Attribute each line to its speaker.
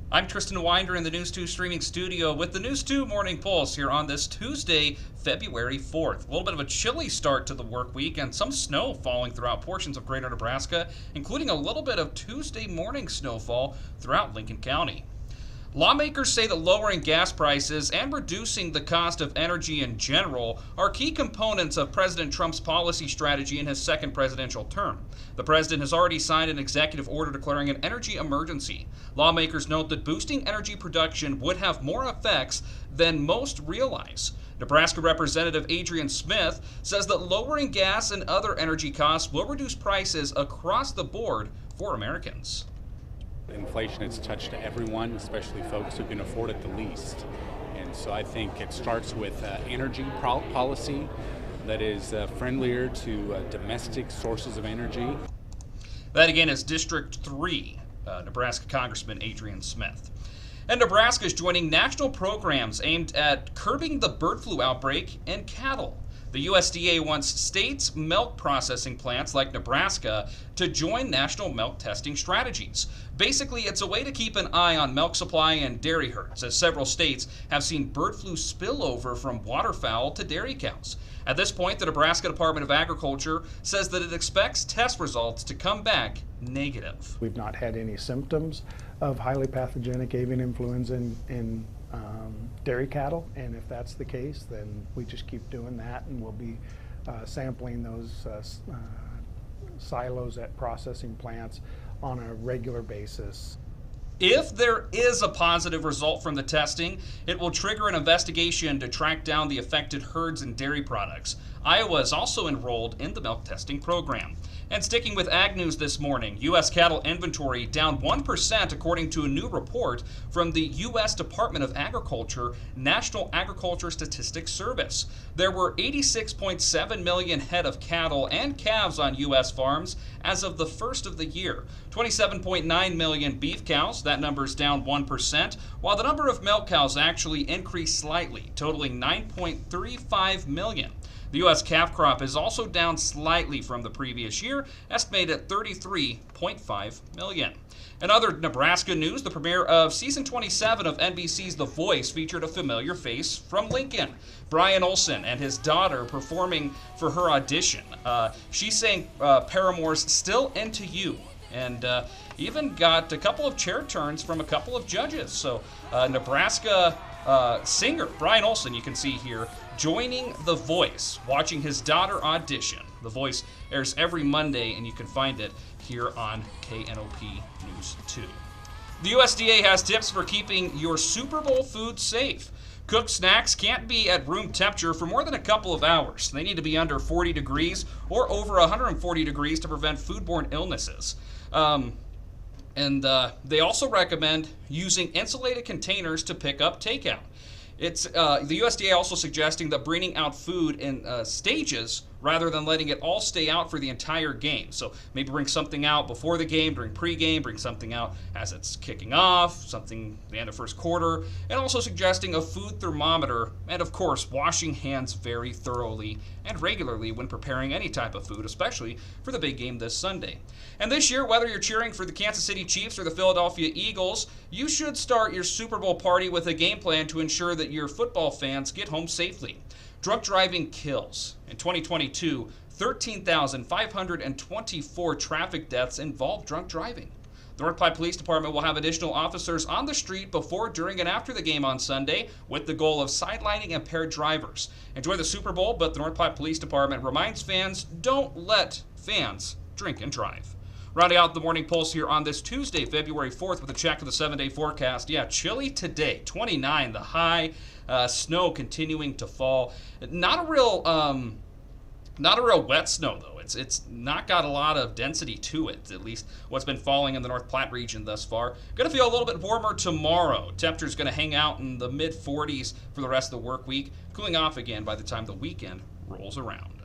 Speaker 1: I'm Tristan Winder in the News 2 streaming studio with the News 2 Morning Pulse here on this Tuesday, February 4th. A little bit of a chilly start to the work week and some snow falling throughout portions of greater Nebraska, including a little bit of Tuesday morning snowfall throughout Lincoln County. Lawmakers say that lowering gas prices and reducing the cost of energy in general are key components of President Trump's policy strategy in his second presidential term. The president has already signed an executive order declaring an energy emergency. Lawmakers note that boosting energy production would have more effects than most realize. Nebraska Representative Adrian Smith says that lowering gas and other energy costs will reduce prices across the board for Americans.
Speaker 2: Inflation has touched everyone, especially folks who can afford it the least. And so I think it starts with energy policy that is friendlier to domestic sources of energy.
Speaker 1: That again is District 3, Nebraska Congressman Adrian Smith. And Nebraska is joining national programs aimed at curbing the bird flu outbreak in cattle. The USDA wants states' milk processing plants like Nebraska to join national milk testing strategies. Basically, it's a way to keep an eye on milk supply and dairy herds, as several states have seen bird flu spill over from waterfowl to dairy cows. At this point, the Nebraska Department of Agriculture says that it expects test results to come back negative.
Speaker 3: We've not had any symptoms of highly pathogenic avian influenza in dairy cattle, and if that's the case, then we just keep doing that, and we'll be sampling those silos at processing plants on a regular basis.
Speaker 1: If there is a positive result from the testing, it will trigger an investigation to track down the affected herds and dairy products. Iowa is also enrolled in the milk testing program. And sticking with ag news this morning, U.S. cattle inventory down 1% according to a new report from the U.S. Department of Agriculture National Agriculture Statistics Service. There were 86.7 million head of cattle and calves on U.S. farms as of the first of the year. 27.9 million beef cows, that number's down 1%, while the number of milk cows actually increased slightly, totaling 9.35 million. The U.S. calf crop is also down slightly from the previous year, estimated at 33.5 million. In other Nebraska news, the premiere of season 27 of NBC's The Voice featured a familiar face from Lincoln. Brian Olsen and his daughter performing for her audition. She sang Paramore's Still Into You, and even got a couple of chair turns from a couple of judges. So Nebraska singer Brian Olsen, you can see here, joining The Voice, watching his daughter audition. The Voice airs every Monday, and you can find it here on KNOP News 2. The USDA has tips for keeping your Super Bowl food safe. Cooked snacks can't be at room temperature for more than a couple of hours. They need to be under 40 degrees or over 140 degrees to prevent foodborne illnesses. They also recommend using insulated containers to pick up takeout. It's the USDA also suggesting that bringing out food in stages rather than letting it all stay out for the entire game. So maybe bring something out before the game, during pregame, bring something out as it's kicking off, something at the end of first quarter, and also suggesting a food thermometer, and of course, washing hands very thoroughly and regularly when preparing any type of food, especially for the big game this Sunday. And this year, whether you're cheering for the Kansas City Chiefs or the Philadelphia Eagles, you should start your Super Bowl party with a game plan to ensure that your football fans get home safely. Drunk driving kills. In 2022, 13,524 traffic deaths involved drunk driving. The North Platte Police Department will have additional officers on the street before, during, and after the game on Sunday with the goal of sidelining impaired drivers. Enjoy the Super Bowl, but the North Platte Police Department reminds fans, don't let fans drink and drive. Rounding out the Morning Pulse here on this Tuesday, February 4th, with a check of the 7-day forecast. Yeah, chilly today, 29 the high, snow continuing to fall. Not a real wet snow, though. It's not got a lot of density to it, at least what's been falling in the North Platte region thus far. Going to feel a little bit warmer tomorrow. Temperature's going to hang out in the mid-40s for the rest of the work week, cooling off again by the time the weekend rolls around.